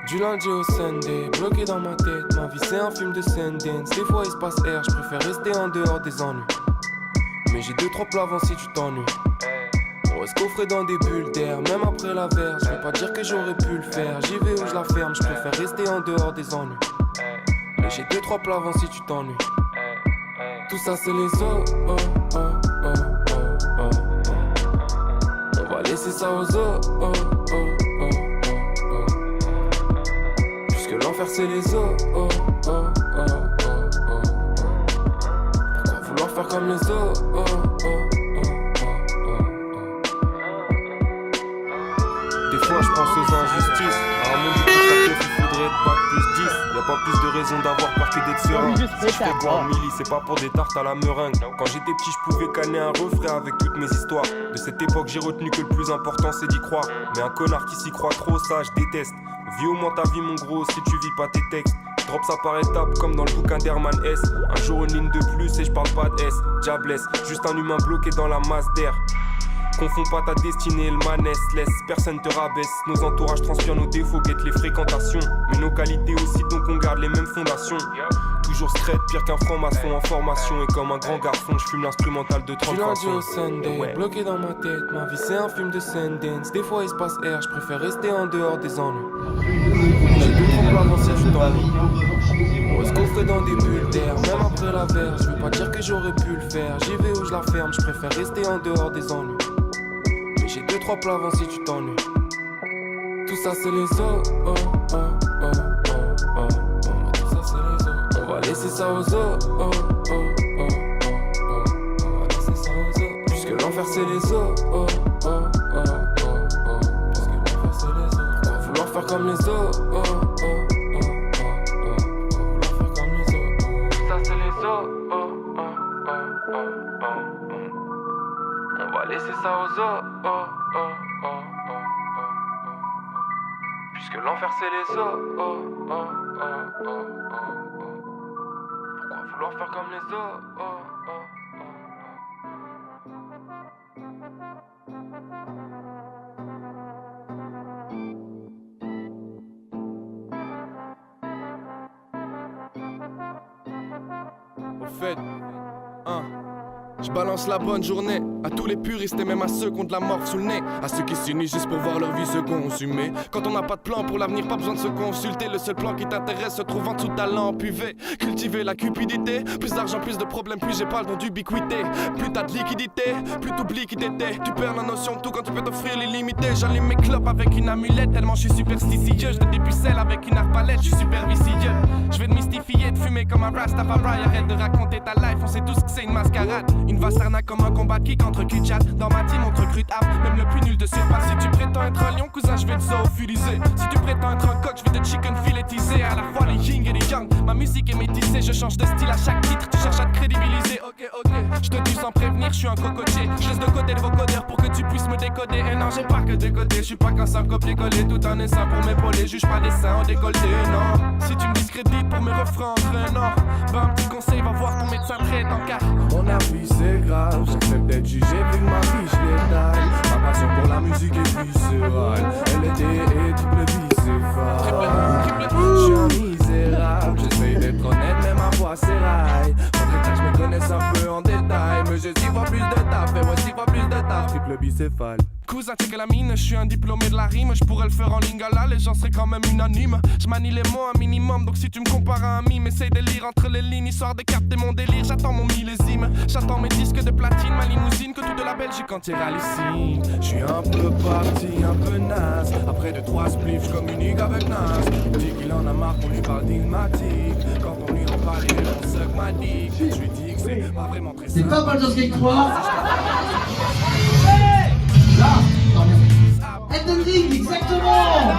Du lundi au Sunday, bloqué dans ma tête, ma vie c'est un film de Sundance. Des fois il se passe R, je préfère rester en dehors des ennuis. Mais j'ai 2-3 plats avant si tu t'ennuies. On reste coffré dans des bulles d'air, même après la verse. Je vais pas dire que j'aurais pu le faire, j'y vais où je la ferme, je préfère rester en dehors des ennuis. Mais j'ai 2-3 plats avant si tu t'ennuies. Tout ça c'est les os, oh, oh, oh, oh, oh, oh. On va laisser ça aux os, oh, oh, oh, oh, oh. Puisque l'enfer c'est les os, oh, oh, oh, oh, oh. Pourquoi vouloir faire comme les os, oh, oh, oh, oh, oh. Des fois je pense aux injustices. À un monde où tout ça il faudrait être bac plus 10. Y'a pas plus de raison d'avoir peur que d'être serein. Si je fais boire Milly, c'est pas pour des tartes à la meringue. Quand j'étais petit, je pouvais canner un refrain avec toutes mes histoires. De cette époque, j'ai retenu que le plus important c'est d'y croire. Mais un connard qui s'y croit trop, ça je déteste. Vis au moins ta vie mon gros, si tu vis pas tes textes. Drop ça par étapes comme dans le bouquin d'Herman S. Un jour une ligne de plus et je parle pas de S. Diablesse, juste un humain bloqué dans la masse d'air. Confonds pas ta destinée et le manesse, laisse personne te rabaisse. Nos entourages transpirent nos défauts, guettent les fréquentations. Mais nos qualités aussi, donc on garde les mêmes fondations. Toujours straight, pire qu'un franc-maçon en formation. Et comme un grand garçon, je fume l'instrumental de 30 façons. Du lundi au Sunday, bloqué dans ma tête, ma vie c'est un film de Sundance. Des fois il se passe R, je préfère rester en dehors des ennuis. J'ai 2-3 plats avant si tu t'ennuies. On reste coffré dans des bulles d'air, même après la verse. Je vais pas dire que j'aurais pu le faire, j'y vais où je la ferme, je préfère rester en dehors des ennuis. Mais j'ai 2-3 plats avant si tu t'ennuies. Tout ça c'est les os, oh, oh, oh, oh, oh, oh. Tout ça c'est les os. On va laisser ça aux os, oh, oh, oh, oh, oh. On va laisser ça aux os. Puisque l'enfer c'est les os, oh, oh, oh, oh, oh. Puisque l'enfer c'est les os. Pourquoi vouloir faire comme les os, oh, oh, oh, oh, oh. Vouloir faire comme les os. Tout ça c'est les os, oh, oh, oh, oh, oh, oh. On va laisser ça aux os, oh, oh, oh, oh, oh. Puisque l'enfer c'est les os, oh, oh, oh, oh, oh. Pourquoi vouloir faire comme les os, oh, oh, oh, oh. Au fait, je balance la bonne journée à tous les puristes et même à ceux qui ont de la morve sous le nez. À ceux qui s'unissent juste pour voir leur vie se consumer. Quand on n'a pas de plan pour l'avenir, pas besoin de se consulter. Le seul plan qui t'intéresse se trouve en dessous de ta lampe UV. Cultiver la cupidité, plus d'argent, plus de problèmes, plus j'ai pas le don d'ubiquité. Plus t'as de liquidité, plus t'oublies qui t'étais. Tu perds la notion de tout quand tu peux t'offrir l'illimité. J'allume mes clopes avec une amulette, tellement je suis superstitieux. Je te dépucelle avec une arbalète, je suis super vicieux. Je vais te mystifier, de fumer comme un Rastafari. Arrête de raconter ta life, on sait tous que c'est une mascarade. Une vaste arnaque comme un combat kick entre cul-chat. Dans ma team on te recrute ap, même le plus nul de surpasse. Si tu prétends être un lion, cousin, je vais te zoophilisé. Si tu prétends être un coq, je vais te chicken filétiser. À la fois les yin et les yang, ma musique est métissée. Je change de style à chaque titre, tu cherches à te crédibiliser. Ok, ok, je te tue sans prévenir, je suis un cocotier. Je laisse de côté le vocodeur pour que tu puisses me décoder. Et non, j'ai pas que deux côtés, je suis pas qu'un simple copier-coller. Tout un essaim pour m'épauler, juge pas des seins en décolleté, non. Si tu me discrédites pour mes refrains entraînants, ben un petit conseil, va voir ton médecin traitant. Car mon avis c'est grave, j'accepte d'être jugé vu que ma vie je l'étale. Ma passion pour la musique est viscérale, elle est triple bicéphale. Je suis un misérable, j'essaye d'être honnête mais ma voix s'éraille. Faudrait que je me connaisse un peu en détail, mais j'ai 6 fois plus de taf et moi 6 fois plus de taf. Triple bicéphale. Cousin, check la mine, je suis un diplômé de la rime. Je pourrais le faire en lingala, les gens seraient quand même unanimes. Je manie les mots un minimum, donc si tu me compares à un mime, essaye de lire entre les lignes, histoire de capter mon délire. J'attends mon millésime, j'attends mes disques de platine, ma limousine, que tout de la Belgique entière hallucine. Je suis un peu parti, un peu naze. Après 2-3 spliffs, je communique avec Nas. Il dit qu'il en a marre qu'on lui parle d'ilmatique. Quand on lui en parle, il en suck ma dick. Je lui dis que c'est pas vraiment très simple. C'est pas Baldur's Gate 3. Elden Ring, exactement.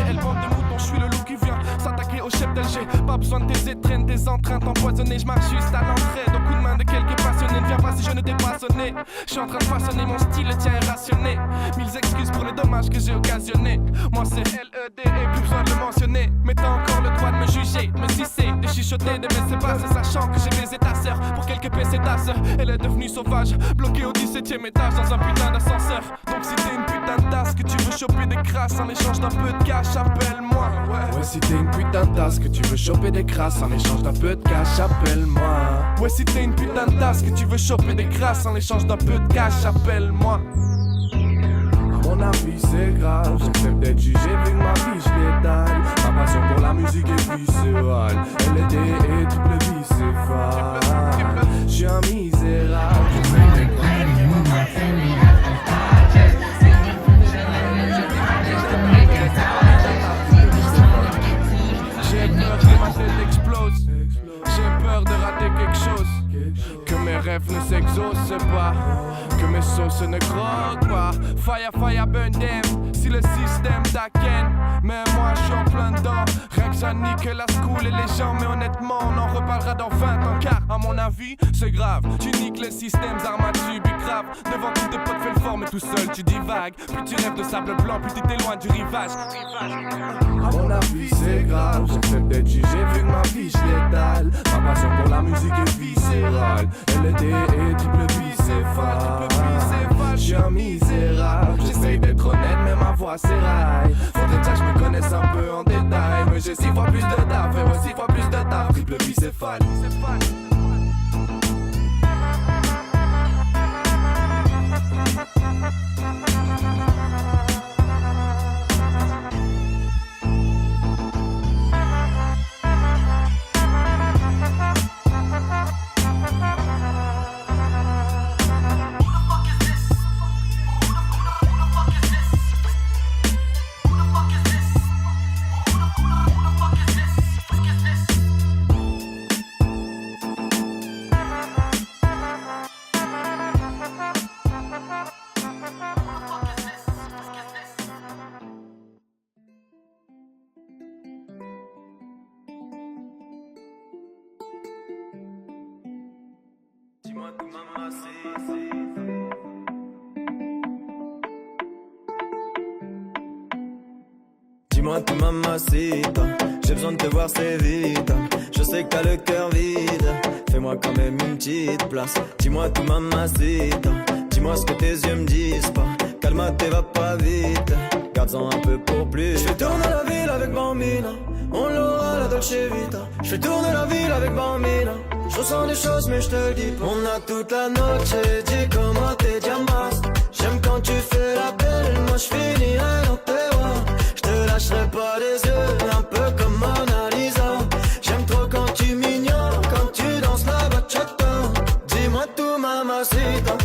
Elle bande de moutons, je suis le loup qui vient s'attaquer au chef d'Alger. Pas besoin de tes étrennes, des entreintes empoisonnées. Je marche juste à l'entrée, d'un coup de main de quelques passionnés. Ne viens pas si je ne t'ai pas sonné. Je suis en train de façonner mon style, le tien est rationné. Mille excuses pour les dommages que j'ai occasionnés. Moi c'est L.E.D. et plus besoin de le mentionner. Mais t'as encore le droit de me juger, de me sucer, de chuchoter, de me laisser passer, sachant que j'ai baisé ta sœur. Pour quelques PC ta sœur, elle est devenue sauvage, bloquée au 17ème étage dans un putain d'ascenseur. Donc si t'es une putain de tasse que tu veux choper des crasses en échange d'un peu de cash, appelle-moi. Ouais, si t'es une putain de tasse que tu veux choper des crasses en échange d'un peu de cash, appelle-moi. Ouais, si t'es une putain de tasse que tu veux choper des crasses en échange d'un peu de cash, appelle-moi. À mon avis c'est grave, j'accepte d'être jugé vu que ma vie je l'étale. Ma passion pour la musique est viscérale, elle est et triple bicéphale. J'suis un misérable, j'ai peur que ma tête explose, j'ai peur de rater quelque chose, que mes rêves ne s'exaucent pas, que mes sauces ne croquent pas. Fire, fire, burn them, si le système t'aquenne. Mais moi je suis en plein dedans, rien que ça nique la school et les gens. Mais honnêtement on en reparlera dans 20 ans, car à mon avis c'est grave. Tu niques les systèmes, armes à tube et grave. Devant tous tes potes fais le fort mais tout seul tu divagues. Plus tu rêves de sable blanc, plus tu t'éloignes du rivage. à mon avis c'est grave, j'accepte d'être jugé vu que ma vie je l'étale. Ma passion pour la musique est viscérale, elle est et triple bicéphale. J'suis un misérable, j'essaye d'être honnête mais ma voix s'éraille. Faudrait que je me connaisse un peu en détail, mais j'ai 6 fois plus de taf, et ouais 6 fois plus de taf, triple bicéphale. Dis-moi tu mamacita, j'ai besoin de te voir c'est vite. Je sais que t'as le cœur vide, fais-moi quand même une petite place. Dis-moi tu mamacita, dis-moi ce que tes yeux me disent pas. Calme-toi, va pas vite, garde-en un peu pour plus. Je fais tourner la ville avec Bambina, on l'aura la Dolce Vita. Je fais tourner la ville avec Bambina, je ressens des choses mais je te le dis pas. On a toute la noche, dis comment t'es diamant. J'aime quand tu fais la belle, moi je finirai dans tes bras. Je te lâcherai pas les yeux, un peu comme Mona Lisa. J'aime trop quand tu m'ignores, quand tu danses la bachata. Dis-moi tout mamacita,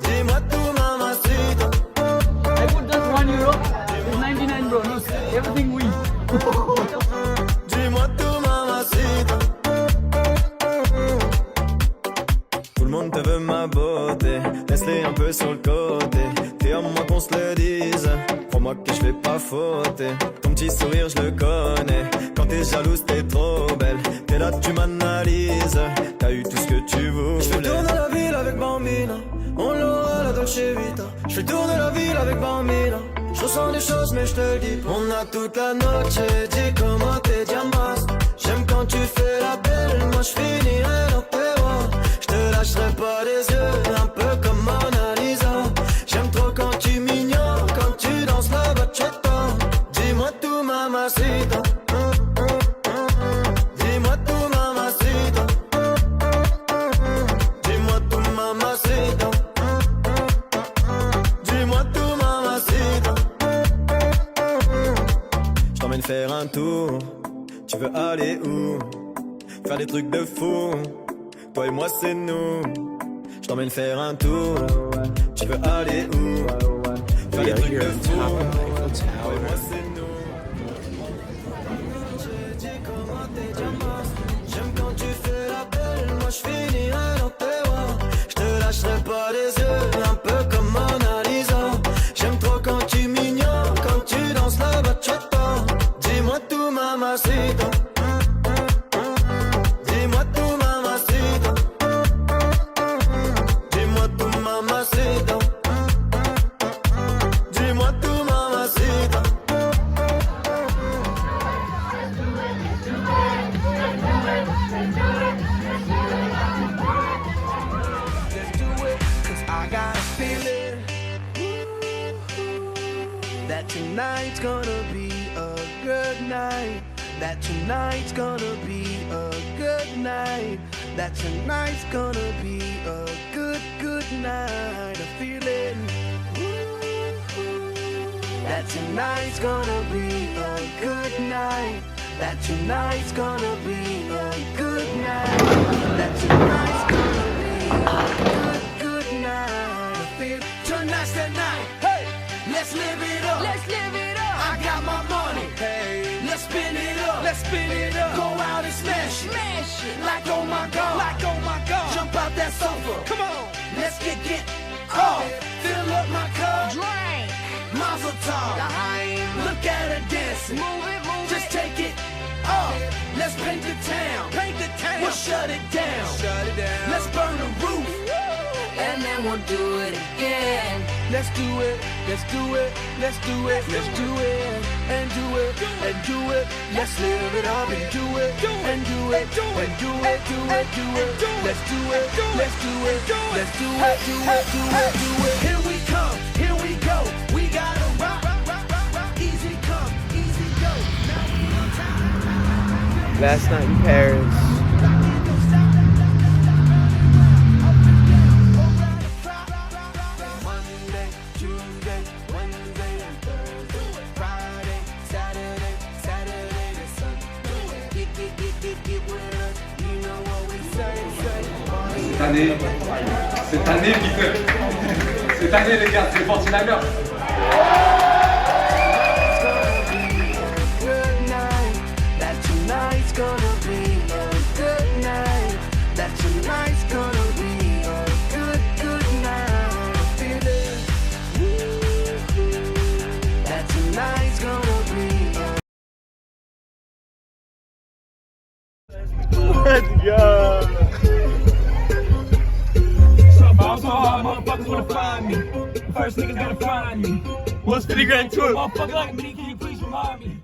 dis-moi tout mamacita. I put just €1. It's 99 bro. No, everything we. Dis-moi tout mamacita. Tout le monde te veut ma beauté, laisse-les un peu sur le côté. T'es à moi qu'on se le dise, crois-moi que je vais pas fauter. Ton petit sourire je le connais, quand t'es jalouse t'es trop belle. T'es là tu m'analyses, t'as eu tout ce que tu voulais. Je fais tourner la ville avec Bambina, on l'aura la Dolce Vita. Je fais tourner la ville avec Bambina, je ressens des choses mais je te le dis pas. On a toute la noche, dis comment t'es diamant. J'aime quand tu fais la belle, moi je finirai dans tes bras. Je te lâcherai pas les yeux, un peu comme Mona Lisa. J'aime trop quand tu m'ignores, quand tu danses la bachata. Dis-moi tout mamacita, dis-moi tout mamacita, dis-moi tout mamacita, dis-moi tout mamacita. Je t'emmène faire un tour, tu veux aller où? Faire des trucs de fou, toi et moi c'est nous. Je t'emmène faire un tour, tu veux aller où? Faire des trucs de fou, toi et moi c'est nous. J'aime quand tu fais la belle, moi je finirai dans tes bras. Je te lâcherai pas les yeux, un peu comme Mona Lisa. J'aime trop quand tu m'ignores, quand tu danses la bachata. Dis-moi tout mamacita. That tonight's gonna be a good night. That tonight's gonna be a good night. That tonight's gonna be a good, good night. I feel it. That tonight's gonna be a good night. That tonight's gonna be a good night. That tonight's gonna be a good, good night. I feel tonight's the night. Hey, let's live it up. Let's live it up. I got my money. Hey, let's spin it up. Let's spin it up. Go out and smash it. Smash it. Like oh my god. Like oh my god. Jump out that sofa. Come on. Let's get off. Fill up my cup. Drink. Mazel tov. Look at her dancing. Move it, move just take it off. Let's paint the town. Paint the town. We'll shut it down. Shut it down. Let's burn the roof. And then we'll do it again. Let's do it. Let's do it. Let's do it. Let's do it. And do it. And do it. Let's live it up and do it. And do it. And do it. Do it. Do it. Let's do it. Let's do it. Let's do it. Do it. Do it. Do it. Here we come. Here we go. We gotta rock. Easy come. Easy go. Last night in Paris. Monday, Tuesday, Wednesday, and Thursday, Friday, Saturday, Saturday to Sunday. Get with us. You know what we say. Cette année, Peter. Cette année, les gars, c'est le 49ers. Tonight's gonna be a good night. That tonight's gonna be a good, good night. Feel it. That tonight's gonna be a Let's go. Motherfuckers wanna find me. First niggas gotta find me. What's 50 grand tour? Motherfucker like me, can you please remind me?